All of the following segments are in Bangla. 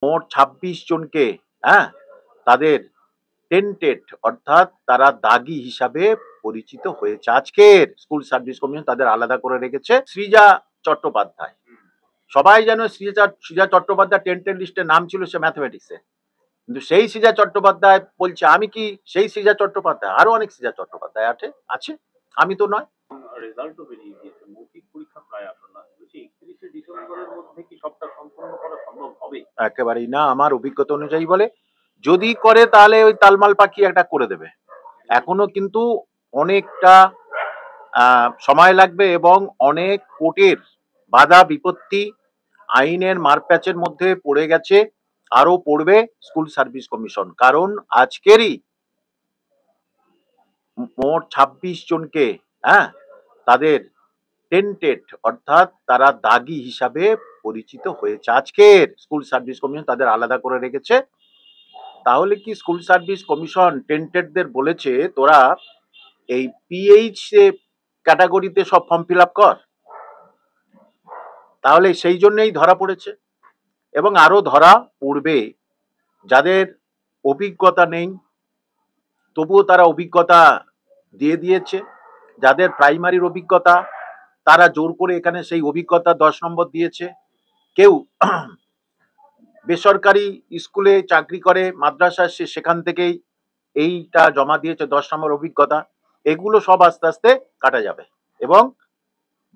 মোট ২৬ জনকে, হ্যাঁ, তাদের টেন্টেড অর্থাৎ তারা দাগী হিসাবে পরিচিত হয়েছে। আজকের স্কুল সার্ভিস কমিশন তাদের আলাদা করে রেখেছে। সৃজা চট্টোপাধ্যায়, সবাই যেন সৃজা চট্টোপাধ্যায় টেন্টেড লিস্টে নাম ছিল সে ম্যাথমেটিক্সে, কিন্তু সেই সৃজা চট্টোপাধ্যায় বলছে আমি কি সেই সৃজা চট্টোপাধ্যায়? আরো অনেক সৃজা চট্টোপাধ্যায় আছে, আমি তো নয়। রেজাল্টও বেরিয়ে গিয়েছে, মৌখিক পরীক্ষা প্রায় আসন্ন। বলছি 31শে ডিসেম্বরের মধ্যে কি সবটা সম্পন্ন করা সম্ভব হবে? একেবারেই না, আমার অভিজ্ঞতা অনুযায়ী বলে যদি করে তাহলে ওই তালমাল পাখি একটা করে দেবে। এখনো কিন্তু অনেকটা সময় লাগবে এবং অনেক কোর্টের বাধা বিপত্তি আইনের মারপ্যাচের মধ্যে পড়ে গেছে, আরো পড়বে স্কুল সার্ভিস কমিশন। কারণ আজকেরই মোট ২৬ জনকে, হ্যাঁ, তাদের টেন্টেড অর্থাৎ তারা দাগী হিসাবে পরিচিত হয়েছে। আজকের স্কুল সার্ভিস কমিশন তাদের আলাদা করে রেখেছে। তাহলে কি স্কুল সার্ভিস কমিশন টেন্টেডদের বলেছে তোরা এই পিএইচ ক্যাটাগরিতে সব ফর্ম ফিল আপ কর? তাহলে সেই জন্যই ধরা পড়েছে এবং আরো ধরা পড়বে। যাদের অভিজ্ঞতা নেই তবুও তারা অভিজ্ঞতা দিয়ে দিয়েছে, যাদের প্রাইমারির অভিজ্ঞতা তারা জোর করে এখানে সেই অভিজ্ঞতা 10 নম্বর দিয়েছে। কেউ বেসরকারি স্কুলে চাকরি করে, মাদ্রাসায় সেখান থেকেই এইটা জমা দিয়েছে 10 নম্বর অভিজ্ঞতা। এগুলো সব আস্তে আস্তে কাটা যাবে এবং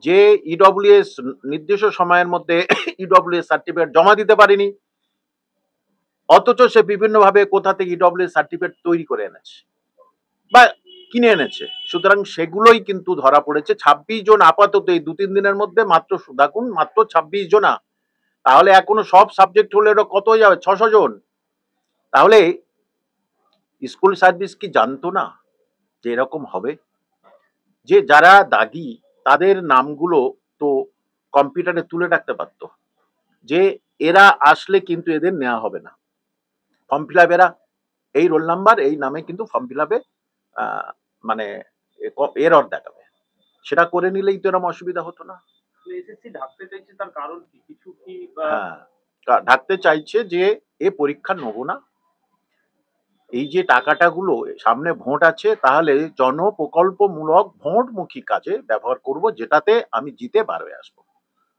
যে ইডব্লিউএস নির্দিষ্ট সময়ের মধ্যে ইডব্লিউএস সার্টিফিকেট জমা দিতে পারেনি, অথচ সে বিভিন্নভাবে কোথা থেকে ইডব্লিউএস সার্টিফিকেট তৈরি করে এনেছে বা কিনে এনেছে, সুতরাং সেগুলোই কিন্তু ধরা পড়েছে। ২৬ জন আপাতত এই ২-৩ দিনের মধ্যে মাত্র, দেখুন মাত্র ২৬ জনা, তাহলে এখনো সব সাবজেক্ট হলে কত হয়ে যাবে? ৬০০ জন। তাহলে স্কুল সার্ভিস কি জানতো না যে এরকম হবে? যে যারা দাগী তাদের নামগুলো তো কম্পিউটারে তুলে রাখতে পারতো, যে এরা আসলে কিন্তু এদের নেওয়া হবে না ফর্ম ফিল আপ, এরা এই রোল নাম্বার এই নামে কিন্তু ফর্ম ফিল আপে মানে এরর দেখাবে, সেটা করে নিলেই তো এরকম অসুবিধা হতো না। এসএসসি ঢাকতে চাইছে, তার কারণ কি? কিছু কি হ্যাঁ, ঢাকতে চাইছে যে এ পরীক্ষা নেবো না, এই যে টাকাটাগুলো সামনে ভোট আছে তাহলে জনপ্রকল্পমূলক ভোটমুখী কাজে ব্যবহার করব, যেটাতে আমি জিতে বার হয়ে আসবো।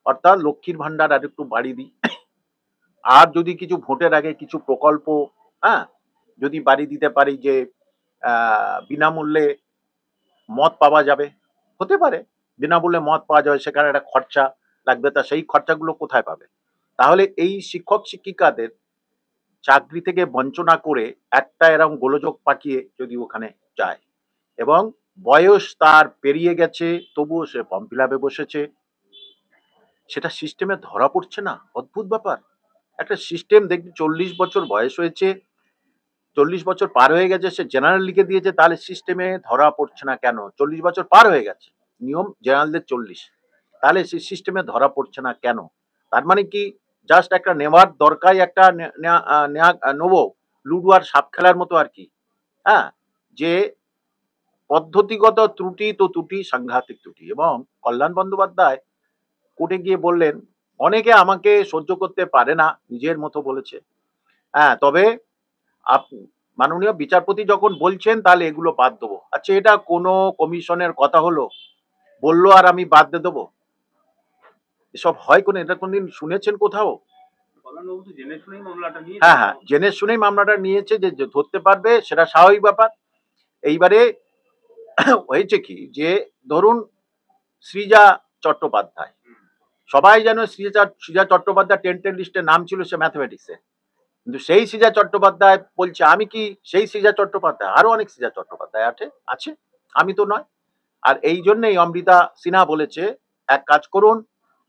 অর্থাৎ লক্ষ্মীর ভান্ডার আর একটু বাড়িয়ে দিই, আর যদি কিছু ভোটের আগে কিছু প্রকল্প, হ্যাঁ, যদি বাড়িয়ে দিতে পারি যে বিনামূল্যে মদ পাওয়া যাবে, হতে পারে বিনামূল্যে মদ পাওয়া যাবে, সেখানে একটা খরচা লাগবে, তা সেই খরচাগুলো কোথায় পাবে? তাহলে এই শিক্ষক শিক্ষিকাদের চাকরি থেকে বঞ্চনা করে একটা এরকম গোলযোগ পাকিয়ে যদি ওখানে যায় এবং বয়স তার পেরিয়ে গেছে তবুও সে ফর্ম ফিল আপে বসেছে, সেটা সিস্টেমে ধরা পড়ছে না? অদ্ভুত ব্যাপার। একটা সিস্টেম দেখবি ৪০ বছর বয়স হয়েছে, ৪০ বছর পার হয়ে গেছে, সে জেনারেল লিখে দিয়েছে, তাহলে সিস্টেমে ধরা পড়ছে না কেন? ৪০ বছর পার হয়ে গেছে, নিয়ম জেনারেলদের ৪০, তাহলে সেই সিস্টেমে ধরা পড়ছে না কেন? তার মানে কি জাস্ট একটা নেওয়ার দরকারই একটা নেবো, লুডো আর সাপ খেলার মতো আর কি। হ্যাঁ, যে পদ্ধতিগত ত্রুটি তো ত্রুটি, সাংঘাতিক ত্রুটি। এবং কল্যাণ বন্দ্যোপাধ্যায় কোর্টে গিয়ে বললেন অনেকে আমাকে সহ্য করতে পারে না, নিজের মতো বলেছে। হ্যাঁ, তবে মাননীয় বিচারপতি যখন বলছেন তাহলে এগুলো বাদ দেবো। আচ্ছা, এটা কোনো কমিশনের কথা হলো? বললো আর আমি বাদ দিয়ে দেবো? এসব হয় কোনো? এটা কোনদিন শুনেছেন কোথাও? হ্যাঁ হ্যাঁ, জেনে শুনেই মামলাটা নিয়েছে, যে ধরতে পারবে সেটা স্বাভাবিক ব্যাপার। এইবারে হয়েছে কি, যে ধরুন সৃজা চট্টোপাধ্যায়, সবাই যেন সৃজা চট্টোপাধ্যায় টেন্টেড লিস্টে নাম ছিল সে ম্যাথমেটিক্সে, কিন্তু সেই সৃজা চট্টোপাধ্যায় বলছে আমি কি সেই সৃজা চট্টোপাধ্যায়? আরো অনেক সৃজা চট্টোপাধ্যায় আছে, আমি তো নয়। আর এই জন্যই অমৃতা সিনহা বলেছে এক কাজ করুন,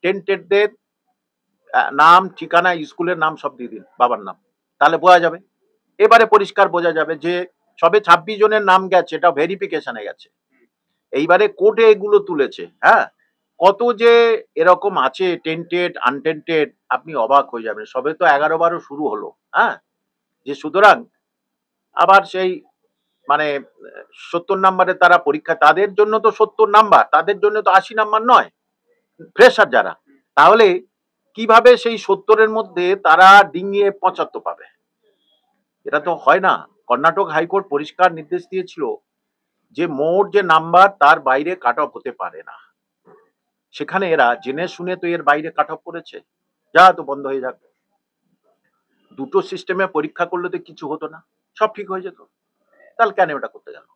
টেন্টেডদের নাম, ঠিকানা, স্কুলের নাম সব দিয়ে দিন, বাবার নাম, তাহলে বোঝা যাবে। এবারে পরিষ্কার বোঝা যাবে যে সবে ২৬ জনের নাম গেছে, এটা ভেরিফিকেশনে গেছে। এইবারে কোর্টে এগুলো তুলেছে। হ্যাঁ, কত যে এরকম আছে টেন্টেড আনটেন্টেড, আপনি অবাক হয়ে যাবেন। সবে তো ১১-১২ শুরু হলো। হ্যাঁ, যে সুতরাং আবার সেই মানে ৭০ নাম্বারে তারা পরীক্ষা, তাদের জন্য তো ৭০ নাম্বার, তাদের জন্য তো ৮০ নাম্বার নয়, ফ্রেশার যারা। তাহলে কিভাবে সেই 70-এর মধ্যে তারা ডিঙিয়ে 75 পাবে? এটা তো হয় না। কর্ণাটক হাইকোর্ট পরিষ্কার নির্দেশ দিয়েছিল যে মোট যে নাম্বার তার বাইরে কাট অফ হতে পারে না। সেখানে এরা জেনে শুনে তো এর বাইরে কাট অফ করেছে। যা তো বন্ধ হয়ে যাক। দুটো সিস্টেমে পরীক্ষা করলে তো কিছু হতো না, সব ঠিক হয়ে যেত। তাহলে কেন ওটা করতে গেল?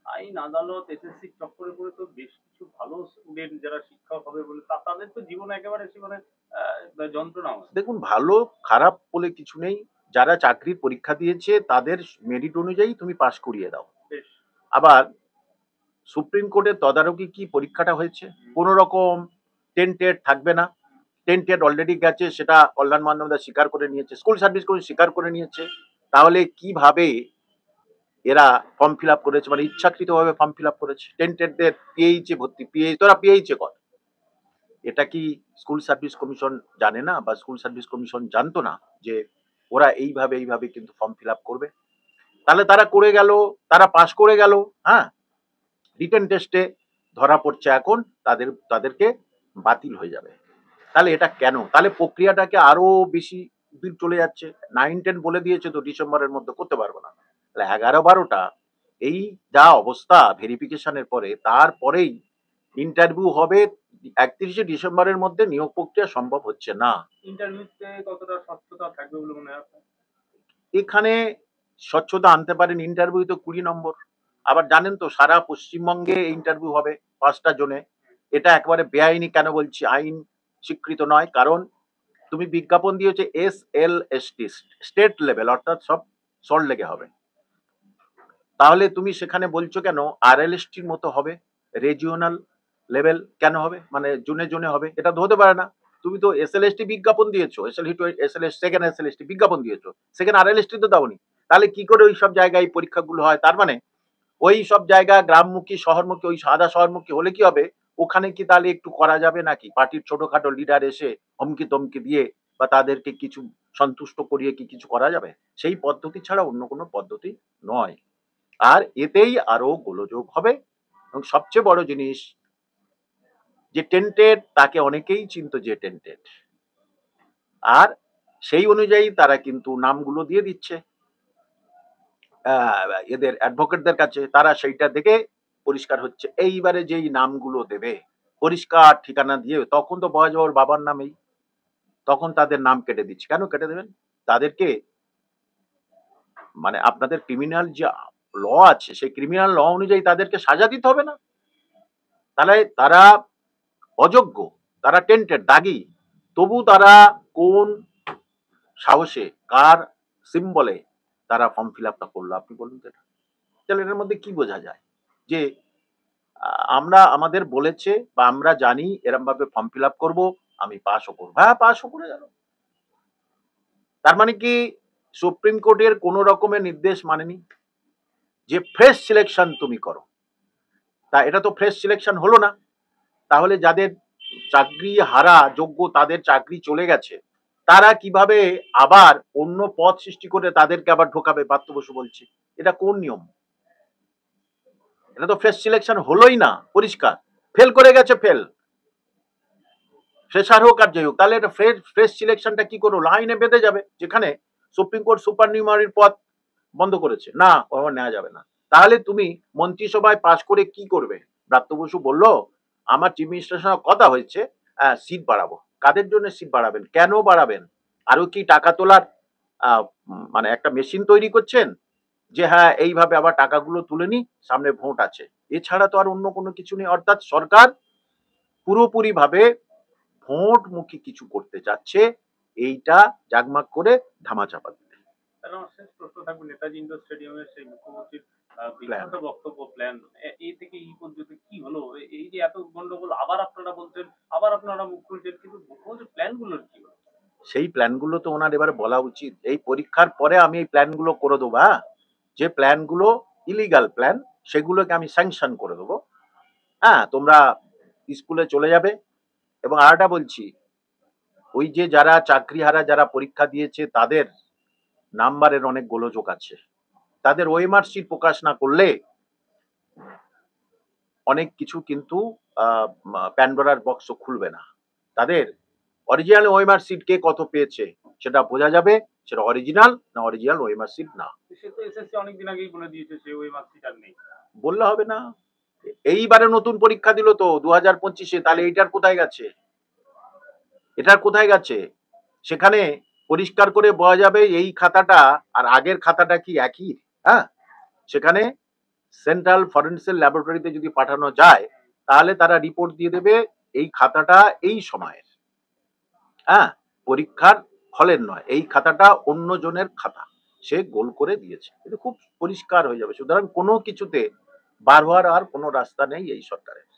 আইন, আদালত, এসএসসি চক্করে পড়ে তো বেশ কিছু ভালো স্টুডেন্ট যারা শিক্ষক হবে বলে তাদের তো জীবনে একেবারে জীবনে যন্ত্রণা হয়। দেখুন, ভালো খারাপ বলে কিছু নেই। যারা চাকরির পরীক্ষা দিয়েছে তাদের মেরিট অনুযায়ী তুমি পাশ করিয়ে দাও। বেশ। আবার সুপ্রিম কোর্টের তদারকি কি পরীক্ষাটা হয়েছে? কোনো রকম টেন্টেড থাকবে না। টেন্টেড অলরেডি গেছে, সেটা কল্যাণ বন্দ্যোপাধ্যায় স্বীকার করে নিয়েছে, স্কুল সার্ভিস কমিশন স্বীকার করে নিয়েছে। তাহলে কিভাবে এরা ফর্ম ফিল আপ করেছে, মানে ইচ্ছাকৃতভাবে ফর্ম ফিল আপ করেছে? টেন্টেডদের পিএইচে ভর্তি, তোরা পিএইচে কর। এটা কি স্কুল সার্ভিস কমিশন জানে না, বা স্কুল সার্ভিস কমিশন জানতো না যে ওরা এইভাবে কিন্তু ফর্ম ফিল আপ করবে? তাহলে তারা করে গেল, তারা পাশ করে গেল, হ্যাঁ, রিটেন টেস্টে ধরা পড়ছে এখন, তাদেরকে বাতিল হয়ে যাবে। তাহলে এটা কেন? তাহলে প্রক্রিয়াটাকে আরো বেশি দূর চলে যাচ্ছে। 9-10 বলে দিয়েছে তো ডিসেম্বরের মধ্যে করতে পারবো না। তাহলে 11-12টা এই যা অবস্থা ভেরিফিকেশনের পরে, তারপরেই ইন্টারভিউ হবে। 31শে ডিসেম্বরের মধ্যে নিয়োগ প্রক্রিয়া সম্ভব হচ্ছে না। ইন্টারভিউতে কতটা স্বচ্ছতা থাকবে বলে মনে হয় আপনার? এখানে স্বচ্ছতা আনতে পারেন, ইন্টারভিউ তো 20 নম্বর। আবার জানেন তো সারা পশ্চিমবঙ্গে ইন্টারভিউ হবে 5টা জোনে। এটা একেবারে বেআইনি। কেন বলছি আইন স্বীকৃত নয়? কারণ তুমি বিজ্ঞাপন দিয়েছে SLST, স্টেট লেভেল, অর্থাৎ সব সল্ট লেগে হবে। তাহলে তুমি সেখানে বলছো কেন RLSTর মতো হবে, রিজিওনাল লেভেল কেন হবে, মানে জোনে জোনে হবে? এটা তো হতে পারে না। তুমি তো SLST বিজ্ঞাপন দিয়েছো, সেকেন্ড SLST বিজ্ঞাপন দিয়েছো, সেকেন্ড RLST তো দাওনি। তাহলে কি করে ওই সব জায়গায় এই পরীক্ষাগুলো হয়? তার মানে ওই সব জায়গা গ্রামমুখী শহরমুখী, ওই সাদা শহরমুখী হলে কি হবে? ওখানে কি তাহলে একটু করা যাবে নাকি? পার্টির ছোটখাটো লিডার এসে হুমকি তমকি দিয়ে বা তাদেরকে কিছু সন্তুষ্ট করিয়ে কি কিছু করা যাবে? সেই পদ্ধতি ছাড়া অন্য কোনো পদ্ধতি নয়। আর এতেই আরো গোলযোগ হবে। এবং সবচেয়ে বড় জিনিস, যে টেন্টেড তাকে অনেকেই চিনত যে টেন্টেড, আর সেই অনুযায়ী তারা কিন্তু নামগুলো দিয়ে দিচ্ছে এদের অ্যাডভোকেটদের কাছে। তারা সেইটা দেখে পরিষ্কার হচ্ছে। এইবারে যেই নামগুলো দেবে পরিষ্কার ঠিকানা দিয়ে, তখন তো বয়স বাবার নামেই, তখন তাদের নাম কেটে দিচ্ছে। কেন কেটে দেবেন? তাদেরকে মানে আপনাদের ক্রিমিনাল যে ল আছে, সেই ক্রিমিনাল ল অনুযায়ী তাদেরকে সাজা দিতে হবে না? তাহলে তারা অযোগ্য, তারা টেন্টেড দাগি, তবু তারা কোন সাহসে, কার সিম্বলে তারা ফর্ম ফিল আপটা করলো? আপনি বলুন তো এটা। তাহলে এটার মধ্যে কি বোঝা যায়? যে আমরা আমাদের বলেছে বা আমরা জানি এরম ভাবে ফর্ম ফিল আপ করবো, আমি পাসও করবো। হ্যাঁ, পাসও করে গেল। তার মানে কি সুপ্রিম কোর্টের কোন রকমের নির্দেশ মানেনি যে ফ্রেশ সিলেকশন তুমি করো? তা এটা তো ফ্রেশ সিলেকশন হলো না। তাহলে যাদের চাকরি হারা যোগ্য, তাদের চাকরি চলে গেছে, তারা কিভাবে আবার অন্য পদ সৃষ্টি করে তাদেরকে আবার ঢোকাবে? পার্থ বসু বলছে এটা কোন নিয়ম? এটা তো ফ্রেশ সিলেকশন হলোই না। পরিষ্কার ফেল করে গেছে, ফেল, ফ্রেশার হোক আর যাই হোক। তাহলে এটা ফ্রেশ সিলেকশনটা কি করো? লাইনে বেঁধে যাবে। যেখানে সুপ্রিম কোর্ট সুপার নিউমারির পদ বন্ধ করেছে, না ওভাবে নেওয়া যাবে না। তাহলে তুমি মন্ত্রিসভায় পাশ করে কি করবে? ব্রাত্য বসু বলল আমার চিফ মিনিস্টারের সঙ্গে কথা হয়েছে, সিট বাড়াবো। কাদের জন্য সিট বাড়াবেন? কেন বাড়াবেন? আরো কি টাকা তোলার মানে একটা মেশিন তৈরি করছেন যে হ্যাঁ এইভাবে আবার টাকাগুলো তুলে নি, সামনে ভোট আছে? এছাড়া তো আর অন্য কোনো কিছু নেই। অর্থাৎ সরকার পুরোপুরি ভাবে ভোটমুখী কিছু করতে চাচ্ছে, এইটা জাগমাগ করে ধামাচাপা দিতে। তাহলে আমার শেষ প্রশ্ন থাকবে, নেতাজি ইন্ডোর স্টেডিয়ামের সেই মুখ্যমন্ত্রীর প্ল্যান। বিখ্যাত বক্তব্য প্ল্যান, এই থেকে এই পর্যন্ত কি হলো? এই যে এত গন্ডগোল, আবার আপনারা বলছেন, আবার আপনারা মুখ খুলছেন, কিন্তু মুখ্যমন্ত্রীর প্ল্যান গুলোর কি হলো? সেই প্ল্যানগুলো তো ওনার এবারে বলা উচিত। এই পরীক্ষার পরে আমি এই প্ল্যানগুলো করে দেবো। হ্যাঁ, যে প্ল্যানগুলো ইলিগাল প্ল্যান, সেগুলোকে আমি স্যাংশন করে দেবো। হ্যাঁ, তোমরা স্কুলে চলে যাবে। এবং আরেকটা বলছি, ওই যে যারা চাকরিহারা যারা পরীক্ষা দিয়েছে, তাদের নাম্বারের অনেক গোলযোগ আছে। তাদের ওএমআর শিট প্রকাশ না করলে অনেক কিছু কিন্তু প্যান্ডোরার বক্স খুলবে না। তাদের অরিজিনাল ওএমআর সিট কে কত পেয়েছে সেটা বোঝা যাবে, সেটা অরিজিনাল না অরিজিনাল ওএমআর সিট না। সে তো এসএসসি অনেকদিন আগেই বলে দিয়েছে সে ওই মার্কশিট আর নেই। বললে হবে না। এইবারে নতুন পরীক্ষা দিল তো 2025-এ, তাহলে এইটার কোথায় গেছে? এটার কোথায় গেছে? সেখানে পরিষ্কার করে বোঝা যাবে এই খাতাটা আর আগের খাতাটা কি একই। হ্যাঁ, সেখানে সেন্ট্রাল ফরেন্সিক ল্যাবরেটরিতে যদি পাঠানো যায় তাহলে তারা রিপোর্ট দিয়ে দেবে এই খাতাটা এই সময়ের, হ্যাঁ, পরীক্ষার হলের নয়, এই খাতাটা অন্য জনের খাতা, সে গোল করে দিয়েছে, এটা খুব পরিষ্কার হয়ে যাবে। সুতরাং কোনো কিছুতে বার হওয়ার আর কোনো রাস্তা নেই এই সরকারের।